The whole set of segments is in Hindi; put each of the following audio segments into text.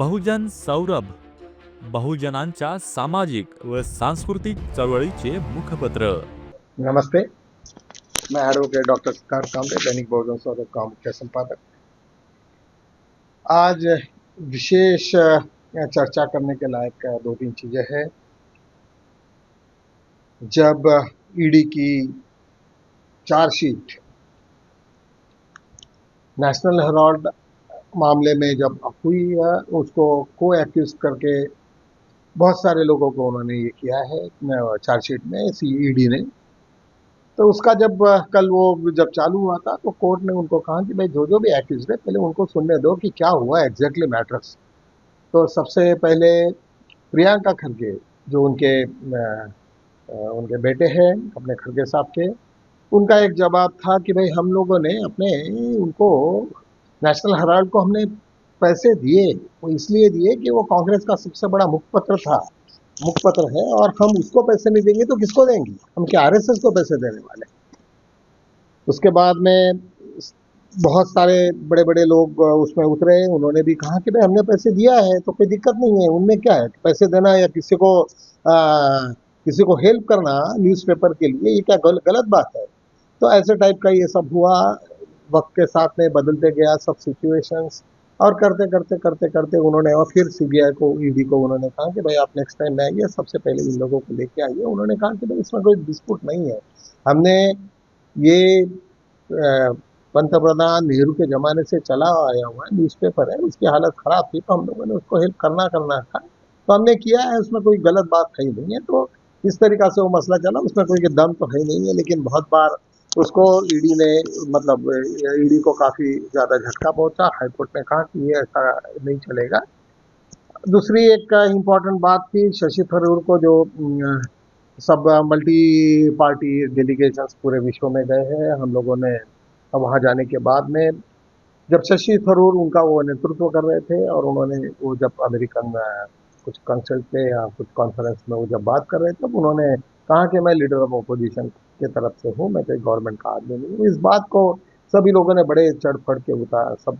बहुजन सौरभ, बहुजनांच्या सामाजिक व सांस्कृतिक चळवळीचे मुखपत्र। नमस्ते, मैं एडवोकेट डॉक्टर सिद्धार्थ कामरे, दैनिक बहुजन सौरभ का मुख्य संपादक। आज विशेष चर्चा करने के लायक दो तीन चीजें हैं। जब ईडी की चार्जशीट नेशनल हेराल्ड मामले में जब हुई है, उसको को एक्यूज करके बहुत सारे लोगों को उन्होंने ये किया है चार्जशीट में ईडी ने। तो उसका जब कल वो जब चालू हुआ था तो कोर्ट ने उनको कहा कि भाई जो जो भी एक्यूज है पहले उनको सुनने दो कि क्या हुआ एग्जैक्टली मैटर्स। तो सबसे पहले प्रियंका खरगे जो उनके बेटे हैं अपने खरगे साहब के, उनका एक जवाब था कि भाई हम लोगों ने उनको नेशनल हेराल्ड को हमने पैसे दिए, वो इसलिए दिए कि वो कांग्रेस का सबसे बड़ा मुखपत्र है और हम उसको पैसे नहीं देंगे तो किसको देंगे? हम क्या आरएसएस को पैसे देने वाले? उसके बाद में बहुत सारे बड़े बड़े लोग उसमें उतरे, उन्होंने भी कहा कि भाई हमने पैसे दिया है तो कोई दिक्कत नहीं है, उनमें क्या है पैसे देना या किसी को हेल्प करना न्यूज़पेपर के लिए, ये क्या गलत बात है? तो ऐसे टाइप का ये सब हुआ, वक्त के साथ में बदलते गया सब सिचुएशंस, और करते करते करते करते उन्होंने और फिर सीबीआई को ईडी को उन्होंने कहा कि भाई आप नेक्स्ट टाइम में आइए, सबसे पहले इन लोगों को लेके आइए। उन्होंने कहा कि भाई इसमें कोई डिस्प्यूट नहीं है, हमने ये पंतप्रधान नेहरू के ज़माने से चला आया हुआ न्यूज़पेपर है, उसकी हालत ख़राब थी तो हम लोगों ने उसको हेल्प करना था तो हमने किया है, उसमें कोई गलत बात है ही नहीं है। तो इस तरीक़ा से वो मसला चला, उसमें कोई दम तो है नहीं है, लेकिन बहुत बार उसको ईडी ने मतलब ईडी को काफ़ी ज़्यादा झटका पहुंचा। हाईकोर्ट ने कहा कि ये ऐसा नहीं चलेगा। दूसरी एक इम्पॉर्टेंट बात थी शशि थरूर को, जो सब मल्टी पार्टी डेलीगेशंस पूरे विश्व में गए हैं। हम लोगों ने वहाँ जाने के बाद में जब शशि थरूर उनका वो नेतृत्व कर रहे थे और उन्होंने वो जब अमेरिकन कुछ कंसल्ट पे या कुछ कॉन्फ्रेंस में वो जब बात कर रहे थे तब उन्होंने कहा कि मैं लीडर ऑफ अपोजिशन की तरफ से हूँ, मैं कोई गवर्नमेंट का आदमी नहीं हूँ। इस बात को सभी लोगों ने बड़े चढ़ फड़ के सब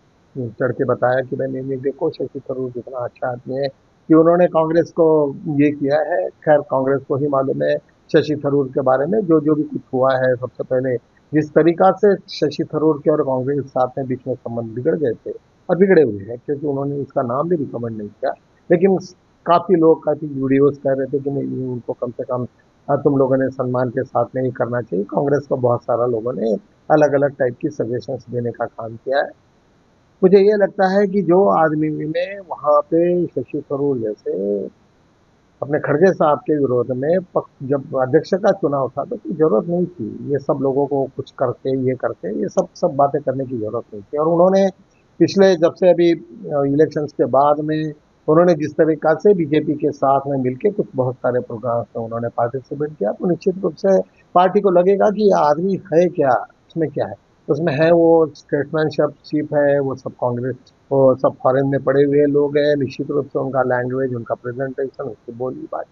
चढ़ के बताया कि भाई नहीं देखो शशि थरूर कितना अच्छा आदमी है कि उन्होंने कांग्रेस को ये किया है। खैर कांग्रेस को ही मालूम है शशि थरूर के बारे में जो जो भी कुछ हुआ है। सबसे पहले जिस तरीका से शशि थरूर के और कांग्रेस के साथ में बीच में संबंध बिगड़ गए थे और बिगड़े हुए हैं, क्योंकि उन्होंने उसका नाम भी रिकमेंड नहीं किया। लेकिन काफ़ी लोग काफ़ी वीडियोस कह रहे थे कि नहीं उनको कम से कम तुम लोगों ने सम्मान के साथ में ही करना चाहिए। कांग्रेस को बहुत सारा लोगों ने अलग अलग टाइप की सजेशंस देने का काम किया है। मुझे ये लगता है कि जो आदमी ने वहाँ पे शशि थरूर जैसे अपने खड़गे साहब के विरोध में जब अध्यक्ष का चुनाव था तो कोई जरूरत नहीं थी ये सब लोगों को कुछ करके ये सब बातें करने की जरूरत नहीं थी। और उन्होंने पिछले जब से अभी इलेक्शंस के बाद में उन्होंने जिस तरीका से बीजेपी के साथ में मिलके कुछ बहुत सारे प्रोग्राम्स में उन्होंने पार्टिसिपेट किया, तो निश्चित रूप से पार्टी को लगेगा कि ये आदमी है क्या, उसमें क्या है, उसमें है वो स्टेट्समैनशिप है, वो सब कांग्रेस, वो सब फॉरेन में पड़े हुए लोग हैं, निश्चित रूप से उनका लैंग्वेज, उनका प्रेजेंटेशन, उसकी बोली बात,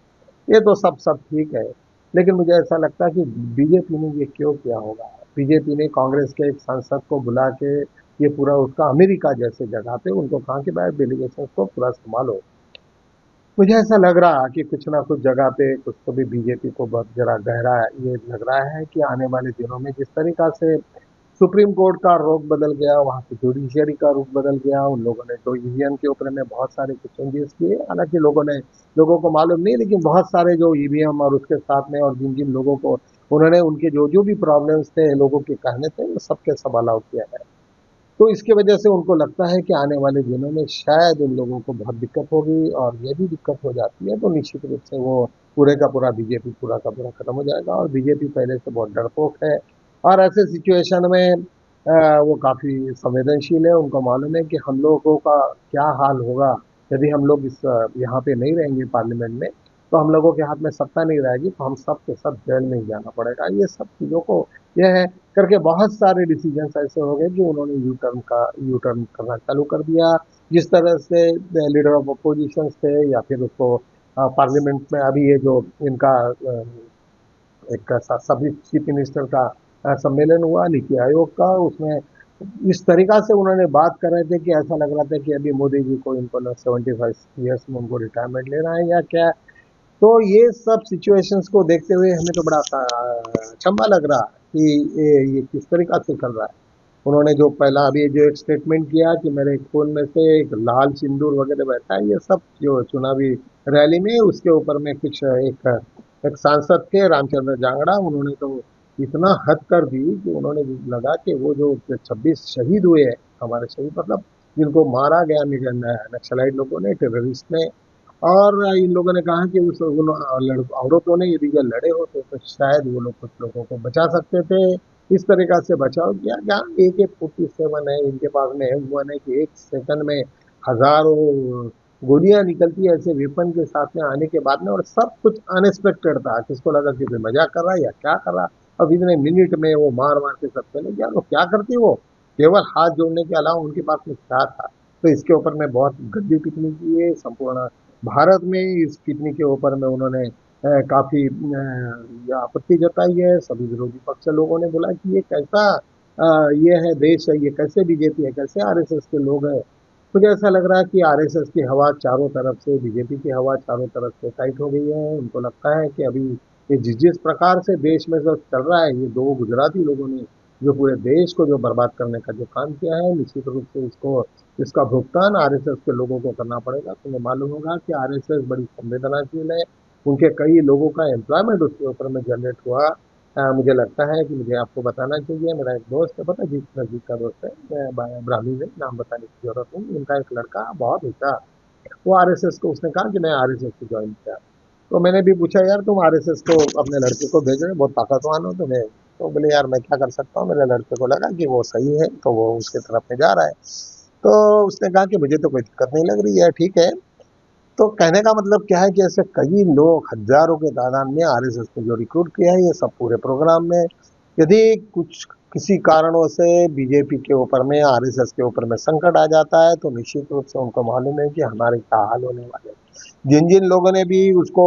ये तो सब ठीक है। लेकिन मुझे ऐसा लगता है कि बीजेपी ने ये क्यों किया होगा? बीजेपी ने कांग्रेस के एक सांसद को बुला के ये पूरा उसका अमेरिका जैसे जगह पे उनको कहा कि भाई डेलीगेशन को पूरा संभालो। मुझे ऐसा लग रहा कि कुछ ना कुछ जगह पे कुछ तो भी बीजेपी को बहुत जरा गहरा ये लग रहा है कि आने वाले दिनों में जिस तरीका से सुप्रीम कोर्ट का रुख बदल गया, वहाँ की जुडिशियरी का रुख बदल गया, उन लोगों ने जो ईवीएम के ऊपर में बहुत सारे कुछ चेंजेस किए। हालांकि लोगों को मालूम नहीं, लेकिन बहुत सारे जो ईवीएम और उसके साथ में और जिन जिन लोगों को उन्होंने उनके जो जो भी प्रॉब्लम्स थे लोगों के कहने थे वो सबके सब अलाउ किया है। तो इसकी वजह से उनको लगता है कि आने वाले दिनों में शायद उन लोगों को बहुत दिक्कत होगी, और ये भी दिक्कत हो जाती है तो निश्चित रूप से वो पूरे का पूरा बीजेपी पूरा का पूरा खत्म हो जाएगा। और बीजेपी पहले से बहुत डरपोक है और ऐसे सिचुएशन में वो काफ़ी संवेदनशील है। उनको मालूम है कि हम लोगों का क्या हाल होगा यदि हम लोग इस यहाँ पे नहीं रहेंगे पार्लियामेंट में, तो हम लोगों के हाथ में सत्ता नहीं रहेगी तो हम सब के सब जेल में ही जाना पड़ेगा। ये सब चीज़ों को यह है करके बहुत सारे डिसीजंस ऐसे हो गए कि उन्होंने यू टर्न करना चालू कर दिया। जिस तरह से लीडर ऑफ अपोजिशन थे या फिर उसको पार्लियामेंट में अभी ये जो इनका एक सभी चीफ मिनिस्टर का सम्मेलन हुआ नीति आयोग का, उसमें इस तरीका से उन्होंने बात कर रहे थे कि ऐसा लग रहा था कि अभी मोदी जी को इनको 75 ईयर्स में उनको रिटायरमेंट लेना है या क्या। तो ये सब सिचुएशंस को देखते हुए हमें तो बड़ा अचंभा लग रहा है कि ये किस तरीका से चल रहा है। उन्होंने जो पहला अभी जो एक स्टेटमेंट किया कि मेरे खून में से एक लाल सिंदूर वगैरह बहता है, ये सब जो चुनावी रैली में उसके ऊपर में कुछ एक सांसद थे रामचंद्र जांगड़ा, उन्होंने तो इतना हद कर दी कि उन्होंने लगा कि वो जो 26 शहीद हुए हैं, हमारे शहीद मतलब जिनको मारा गया नक्सलाइट लोगों ने, टेररिस्ट ने, और इन लोगों ने कहा कि उन औरतों ने यदि ये लड़े होते तो शायद वो लोग कुछ लोगों को बचा सकते थे। इस तरीका से बचाव किया गया। AK-47 है इनके पास में, हुआ नहीं कि एक सेकंड में हजारों गोलियां निकलती है ऐसे वेपन के साथ में आने के बाद में, और सब कुछ अनएक्सपेक्टेड था। किसको लगा कि कोई मजाक कर रहा है या क्या कर रहा। अब इतने मिनट में वो मार मार के सब चले गया। लोग क्या करती वो, केवल हाथ जोड़ने के अलावा उनके पास में क्या था। तो इसके ऊपर में बहुत गंदी टिप्पणी की है संपूर्ण भारत में। इस टिप्पणी के ऊपर में उन्होंने काफी आपत्ति जताई है। सभी विरोधी पक्ष लोगों ने बोला कि ये कैसा ये है देश है, ये कैसे बीजेपी है, कैसे RSS के लोग हैं। मुझे ऐसा लग रहा है कि RSS की हवा चारों तरफ से, बीजेपी की हवा चारों तरफ से टाइट हो गई है। उनको लगता है कि अभी ये जिस प्रकार से देश में जो चल रहा है, ये दो गुजराती लोगों ने जो पूरे देश को जो बर्बाद करने का जो काम किया है, निश्चित रूप से इसका भुगतान RSS के लोगों को करना पड़ेगा। तुम्हें मालूम होगा कि RSS बड़ी संवेदनशील है। उनके कई लोगों का एम्प्लॉयमेंट उसके ऊपर में जनरेट हुआ। मुझे लगता है कि मुझे आपको बताना चाहिए, मेरा एक दोस्त है, पता जिस नज़दीक का दोस्त है, मैं ब्राह्मी में नाम बताने की जरूरत नहीं, उनका एक लड़का बहुत होता, वो RSS को, उसने कहा कि मैं RSS को ज्वाइन किया। तो मैंने भी पूछा यार तुम RSS को अपने लड़के को भेज रहे हो, बहुत ताकतवान हो तुम्हें। तो बोले यार मैं क्या कर सकता हूँ, मेरे लड़के को लगा कि वो सही है तो वो उसके तरफ में जा रहा है। तो उसने कहा कि मुझे तो कोई दिक्कत नहीं लग रही है, ठीक है। तो कहने का मतलब क्या है कि ऐसे कई लोग हजारों के तादाद में RSS ने जो रिक्रूट किया है, ये सब पूरे प्रोग्राम में, यदि कुछ किसी कारणों से बीजेपी के ऊपर में, RSS के ऊपर में संकट आ जाता है, तो निश्चित रूप से उनको मालूम है कि हमारे क्या हाल होने वाले हैं। जिन जिन लोगों ने भी उसको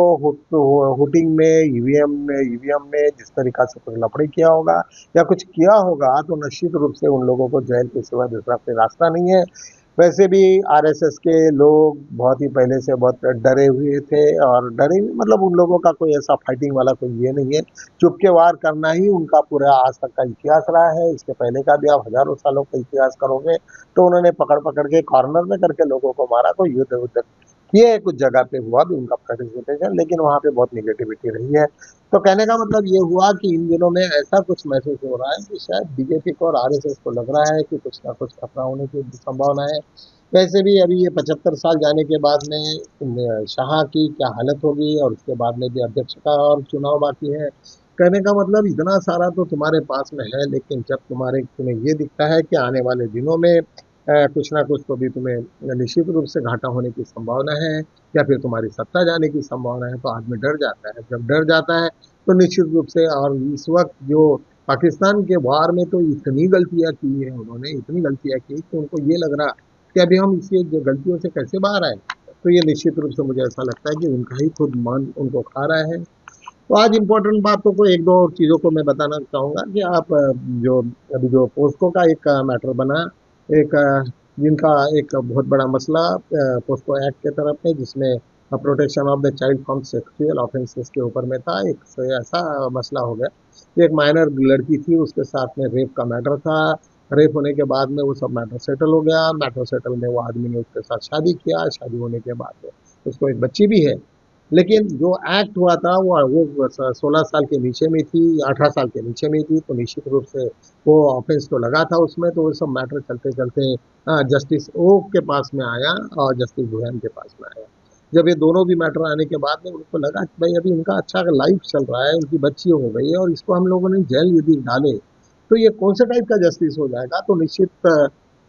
हुटिंग में, ईवीएम में जिस तरीका से कुछ लफड़े किया होगा या कुछ किया होगा, तो निश्चित रूप से उन लोगों को जेल के सिवा दूसरा कोई रास्ता नहीं है। वैसे भी RSS के लोग बहुत ही पहले से बहुत डरे हुए थे, और डरे हुए मतलब उन लोगों का कोई ऐसा फाइटिंग वाला कोई ये नहीं है। चुप के वार करना ही उनका पूरा आज तक का इतिहास रहा है। इसके पहले का भी आप हजारों सालों का इतिहास करोगे तो उन्होंने पकड़ पकड़ के कॉर्नर में करके लोगों को मारा, तो युद्ध उद्ध किए, कुछ जगह पे हुआ भी उनका पार्टिसिपेशन, लेकिन वहां पे बहुत निगेटिविटी रही है। तो कहने का मतलब ये हुआ कि इन दिनों में ऐसा कुछ महसूस हो रहा है कि शायद बीजेपी को और RSS को लग रहा है कि कुछ ना कुछ खतरा होने की संभावना है। वैसे भी अभी ये 75 साल जाने के बाद में शाह की क्या हालत होगी, और उसके बाद में भी अध्यक्ष का और चुनाव बाकी है। कहने का मतलब इतना सारा तो तुम्हारे पास में है, लेकिन जब तुम्हें ये दिखता है कि आने वाले दिनों में कुछ ना कुछ तो भी तुम्हें निश्चित रूप से घाटा होने की संभावना है, या फिर तुम्हारी सत्ता जाने की संभावना है, तो आदमी डर जाता है। जब डर जाता है तो निश्चित रूप से, और इस वक्त जो पाकिस्तान के वार में तो इतनी गलतियां की है उन्होंने, इतनी गलतियां की कि उनको ये लग रहा कि अभी हम इसी गलतियों से कैसे बाहर आए। तो ये निश्चित रूप से मुझे ऐसा लगता है कि उनका ही खुद मन उनको खा रहा है। तो आज इम्पोर्टेंट बातों को, एक दो चीज़ों को मैं बताना चाहूँगा कि आप जो अभी जो पोस्को का एक मैटर बना, एक जिनका एक बहुत बड़ा मसला पोस्को एक्ट के तरफ है, जिसमें protection of the child from sexual offences के ऊपर में था। एक ऐसा मसला हो गया, एक माइनर लड़की थी, उसके साथ में रेप का मैटर था। रेप होने के बाद में वो सब मैटर सेटल हो गया। मैटर सेटल में वो आदमी ने उसके साथ शादी किया। शादी होने के बाद में उसको एक बच्ची भी है। लेकिन जो एक्ट हुआ था वो 16 साल के नीचे में थी, 18 साल के नीचे में थी, तो निश्चित रूप से वो ऑफेंस तो लगा था उसमें। तो वो सब मैटर चलते चलते जस्टिस ओक के पास में आया और जस्टिस भुयान के पास में आया। जब ये दोनों भी मैटर आने के बाद में उनको लगा कि भाई अभी इनका अच्छा लाइफ चल रहा है, उनकी बच्ची हो गई है, और इसको हम लोगों ने जेल यदि डाले तो ये कौन से टाइप का जस्टिस हो जाएगा। तो निश्चित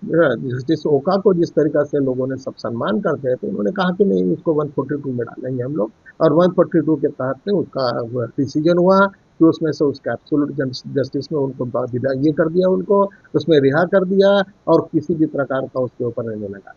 जस्टिस ओका को जिस तरीका से लोगों ने सब सम्मान करते हैं, तो उन्होंने कहा कि नहीं, उसको 142 में डालेंगे हम लोग। और 142 के तहत में उसका डिसीजन हुआ कि उसमें से उसका एब्सोल्यूट जस्टिस में उनको विदा ये कर दिया, उनको उसमें रिहा कर दिया, और किसी भी प्रकार का उसके ऊपर रहने लगा।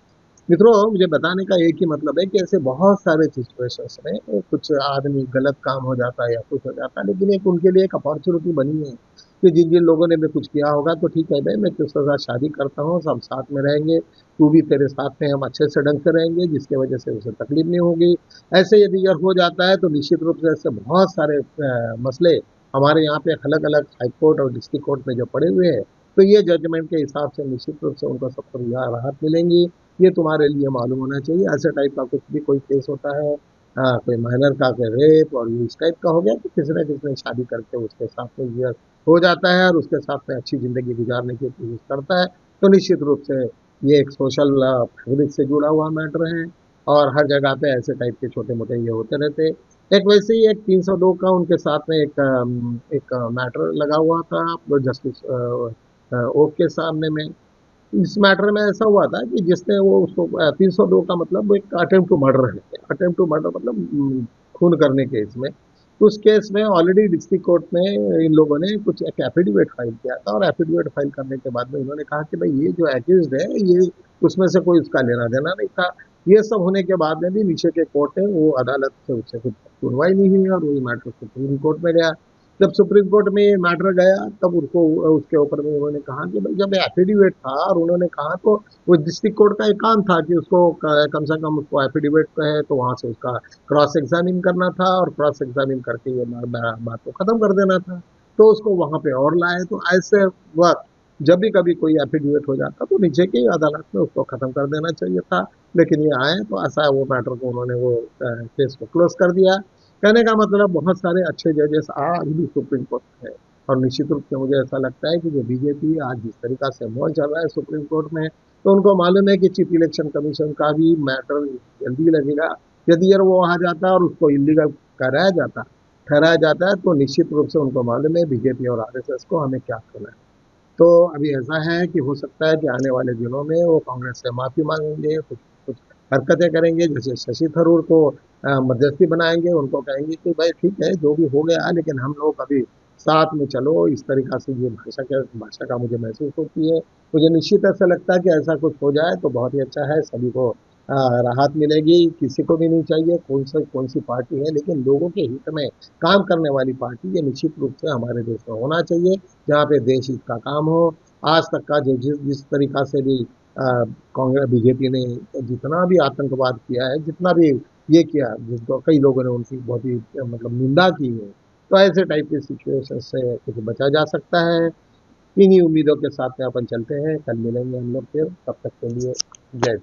मित्रों, मुझे बताने का एक ही मतलब है कि ऐसे बहुत सारे सिचुएशंस में कुछ आदमी गलत काम हो जाता है या कुछ हो जाता है, लेकिन एक उनके लिए एक अपॉर्चुनिटी बनी है कि जिन जिन लोगों ने भी कुछ किया होगा तो ठीक है भाई, मैं तुझसे साथ शादी करता हूँ, सब साथ में रहेंगे, तू भी, तेरे साथ में हम अच्छे से ढंग से रहेंगे, जिसकी वजह से उसे तकलीफ नहीं होगी। ऐसे यदि अगर हो जाता है तो निश्चित रूप से ऐसे बहुत सारे मसले हमारे यहाँ पे अलग अलग हाई कोर्ट और डिस्ट्रिक्ट कोर्ट में जो पड़े हुए हैं, तो ये जजमेंट के हिसाब से निश्चित रूप से उनको सबको राहत मिलेंगी। ये तुम्हारे लिए मालूम होना चाहिए। ऐसे टाइप का कुछ भी कोई केस होता है, कोई माइनर का कोई रेप और इस टाइप का हो गया, तो किसी न किसी ने शादी करके उसके साथ में ये हो जाता है और उसके साथ में अच्छी ज़िंदगी गुजारने की कोशिश करता है, तो निश्चित रूप से ये एक सोशल फैब्रिक से जुड़ा हुआ मैटर है और हर जगह पे ऐसे टाइप के छोटे-मोटे ये होते रहते हैं। एक वैसे ही एक 302 का उनके साथ में एक मैटर लगा हुआ था जस्टिस ओक के सामने में। इस मैटर में ऐसा हुआ था कि जिसने वो उसको 302 का मतलब वो एक अटेम्प्ट टू मर्डर है। अटेम्प्ट टू मर्डर मतलब खून करने केस में। उस केस में ऑलरेडी डिस्ट्रिक्ट कोर्ट में इन लोगों ने कुछ एक एफिडेविट फाइल किया था और एफिडेविट फाइल करने के बाद में इन्होंने कहा कि भाई ये जो एक्यूज्ड है ये उसमें से कोई उसका लेना देना नहीं था। ये सब होने के बाद में भी नीचे के कोर्ट ने वो अदालत से उससे कुछ सुनवाई नहीं हुई और वही मैटर सुप्रीम कोर्ट में गया। जब सुप्रीम कोर्ट में ये मैटर गया तब उसको उसके ऊपर में उन्होंने कहा कि भाई जब एफिडेविट था और उन्होंने कहा तो वो डिस्ट्रिक्ट कोर्ट का एक काम था कि उसको कम से कम उसको एफिडेविट है तो वहाँ से उसका क्रॉस एग्जामिन करना था और क्रॉस एग्जामिन करके ये बात को ख़त्म कर देना था। तो उसको वहाँ पे और लाए, तो ऐसे वक्त जब भी कभी कोई एफिडेविट हो जाता तो नीचे की अदालत में उसको ख़त्म कर देना चाहिए था। लेकिन ये आए तो ऐसा वो मैटर को उन्होंने वो केस को क्लोज कर दिया। कहने का मतलब बहुत सारे अच्छे जजेस आज भी सुप्रीम कोर्ट में है और निश्चित रूप से मुझे ऐसा लगता है कि जो बीजेपी आज जिस तरीका से मौन चल रहा है सुप्रीम कोर्ट में, तो उनको मालूम है कि चीफ इलेक्शन कमीशन का भी मैटर जल्दी लगेगा। यदि यार वो आ जाता और उसको इलीगल ठहराया जाता है तो निश्चित रूप से उनको मालूम है बीजेपी और आरएसएस को हमें क्या करना है। तो अभी ऐसा है कि हो सकता है कि आने वाले दिनों में वो कांग्रेस से माफ़ी मांगेंगे, कुछ कुछ हरकतें करेंगे, जैसे शशि थरूर को मध्यस्थी बनाएंगे, उनको कहेंगे कि भाई ठीक है जो भी हो गया लेकिन हम लोग अभी साथ में चलो। इस तरीका से ये भाषा का मुझे महसूस होती है। मुझे निश्चित ऐसा लगता है कि ऐसा कुछ हो जाए तो बहुत ही अच्छा है, सभी को राहत मिलेगी। किसी को भी नहीं चाहिए कौन सी पार्टी है, लेकिन लोगों के हित में काम करने वाली पार्टी ये निश्चित रूप से हमारे देश में होना चाहिए, जहाँ पे देश हित का काम हो। आज तक का जो जिस तरीका से भी कांग्रेस बीजेपी ने जितना भी आतंकवाद किया है, जितना भी ये किया, जिसको कई लोगों ने उनकी बहुत ही मतलब निंदा की है, तो ऐसे टाइप की सिचुएशन से कुछ बचा जा सकता है। इन्हीं उम्मीदों के साथ में अपन चलते हैं, कल मिलेंगे हम लोग फिर, तब तक के लिए जय हिंद।